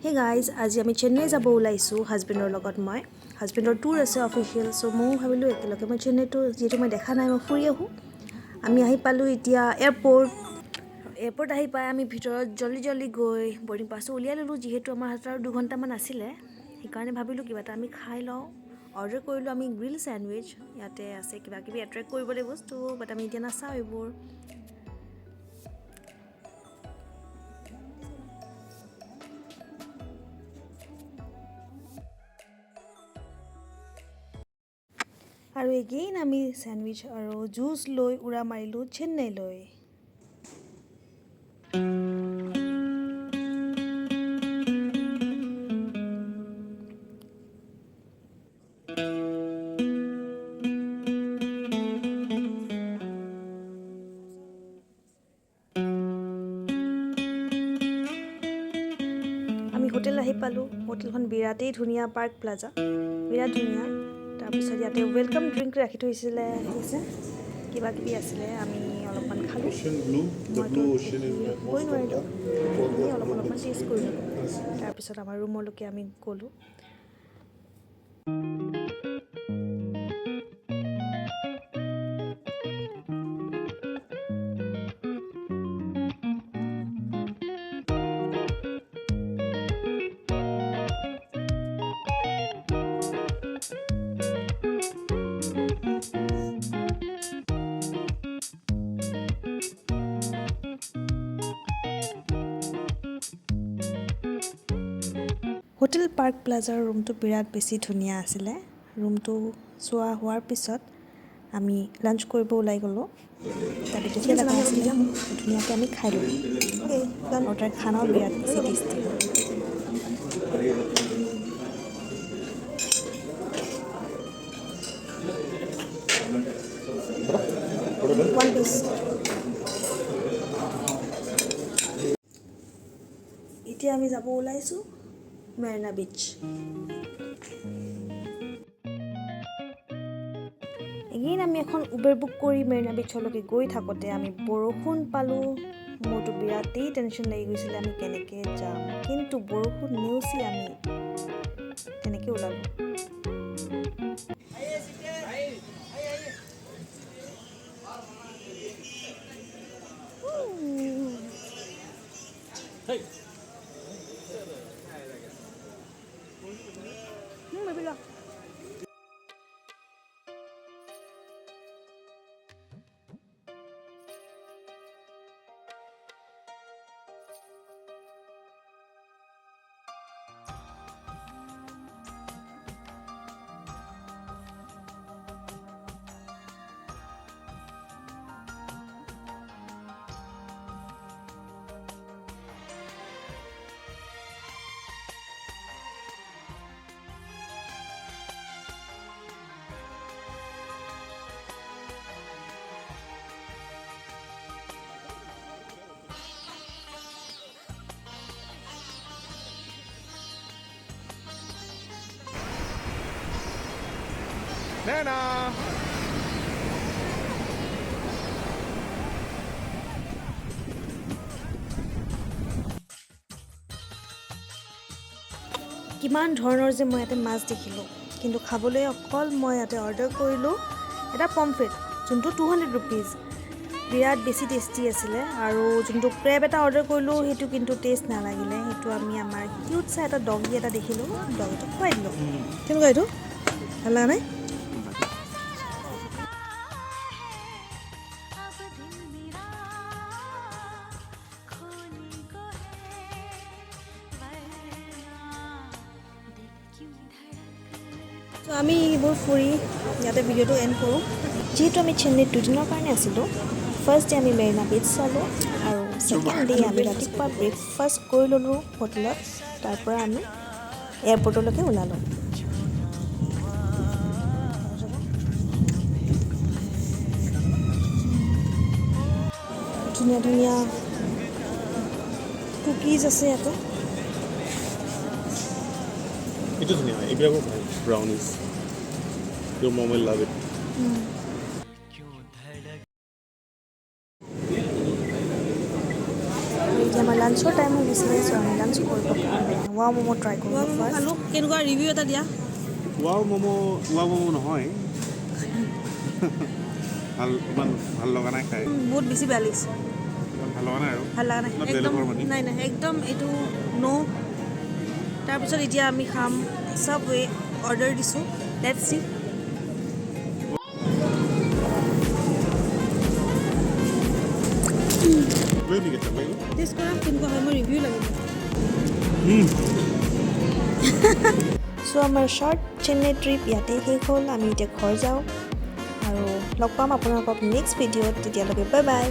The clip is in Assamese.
Hey guys, আজি আমি চেন্নাই যাব ওলাইছোঁ হাজবেণ্ডৰ লগত মই হাজবেণ্ডৰ টুৰ আছে অফিচিয়েল চ' ময়ো ভাবিলোঁ একেলগে মই চেন্নাইটো যিহেতু মই দেখা নাই মই ফুৰি আহোঁ আমি আহি পালোঁ এতিয়া এয়াৰপৰ্ট আহি পাই আমি ভিতৰত জল্দি গৈ বৰ্ডিং পাছটো উলিয়াই ল'লোঁ যিহেতু আমাৰ হাতত আৰু 2 ঘণ্টামান আছিলে সেইকাৰণে ভাবিলোঁ কিবা এটা আমি খাই লওঁ অৰ্ডাৰ কৰিলোঁ আমি গ্ৰিল চেণ্ডউইচ ইয়াতে আছে কিবা কিবি এট্ৰেক্ট কৰিবলৈ বস্তু বাট আমি এতিয়া নাচাওঁ এইবোৰ আৰু এগেইন আমি চেণ্ডউইচ আৰু জুচ লৈ উৰা মাৰিলোঁ চেন্নাইলৈ আমি হোটেল আহি পালোঁ হোটেলখন বিৰাটেই ধুনীয়া পাৰ্ক প্লাজা বিৰাট ধুনীয়া তাৰপিছত ইয়াতে ৱেলকাম ড্ৰিংক ৰাখি থৈছিলে কিবা কিবি আছিলে আমি অলপমান খালোঁ মইতো ক'বই নোৱাৰিলোঁ আমি অলপমান টেষ্ট কৰিলোঁ তাৰপিছত আমাৰ ৰুমলৈকে আমি গ'লোঁ হোটেল পাৰ্ক প্লাজাৰ ৰুমটো বিৰাট বেছি ধুনীয়া আছিলে ৰুমটো চোৱা হোৱাৰ পিছত আমি লাঞ্চ কৰিব ওলাই গ'লোঁ তাতে তেতিয়া লগা আছিলে ধুনীয়াকৈ আমি খাই ল'লোঁ আৰু তাৰ খানাও বিৰাট বেছি টেষ্টি One piece. এতিয়া আমি যাব ওলাইছোঁ মেৰিনা বিচ এগেইন আমি এখন উবেৰ বুক কৰি মেৰিনা বিচলৈকে গৈ থাকোঁতে আমি বৰষুণ পালোঁ মোৰতো বিৰাটেই টেনশ্যন লাগি গৈছিলে আমি কেনেকৈ যাম কিন্তু বৰষুণ নেওচি আমি তেনেকৈ ওলালোঁ Nana! কিমান ধৰণৰ যে মই ইয়াতে মাছ দেখিলোঁ কিন্তু খাবলৈ অকল মই ইয়াতে অৰ্ডাৰ কৰিলোঁ এটা পমফ্ৰেট যোনটো 200 ৰুপিজ বিৰাট বেছি টেষ্টি আছিলে আৰু যোনটো ক্ৰেব এটা অৰ্ডাৰ কৰিলোঁ সেইটো কিন্তু টেষ্ট নালাগিলে সেইটো আমি আমাৰ কিউট চাই এটা ডগি এটা দেখিলোঁ ডগিটো খুৱাই দিলোঁ কেনেকুৱা এইটো ভাল লগা নাই তো আমি এইবোৰ ফুৰি ইয়াতে ভিডিঅ'টো এণ্ড কৰোঁ যিহেতু আমি চেন্নাইত 2 দিনৰ কাৰণে আছিলোঁ ফাৰ্ষ্ট ডে আমি মেৰিনা বিচ চালোঁ আৰু ছেকেণ্ড ডে আমি ৰাতিপুৱা ব্ৰেকফাষ্ট কৰি ল'লোঁ হোটেলত তাৰপৰা আমি এয়াৰপৰ্টলৈকে ওলালোঁ ধুনীয়া ধুনীয়া কুকিজ আছে ইয়াতে Itu ধুনীয়া এইবিলাকো ভাল ব্ৰাউনিজ Your mom will love it. আমাৰ লাঞ্চৰ টাইম হৈ গৈছিলে চ' আমি লাঞ্চ কৰিব কাৰণে ৱাও ম'ম' ট্ৰাই কৰোঁ ফাৰ্ষ্ট। খালোঁ, কেনেকুৱা ৰিভিউ এটা দিয়া। ৱাও ম'ম' নহয় ইমান ভাল লগা নাই খাই। বহুত বেছি বেয়া লাগিছে, ইমান ভাল লগা নাই আৰু ভাল লগা নাই একদম। নাই একদম এইটো ন'। তাৰপিছত এতিয়া আমি খাম চাবৱে, অৰ্ডাৰ দিছোঁ, লেটছ চি। টেষ্ট কৰা কেনেকুৱা হয়, মই ৰিভিউ লাগিব। চ' আমাৰ শ্বৰ্ট চেন্নাই ট্ৰিপ ইয়াতে শেষ হ'ল। আমি এতিয়া ঘৰ যাওঁ আৰু লগ পাম আপোনালোকক নেক্সট ভিডিঅ'ত। তেতিয়ালৈকে বাই বাই।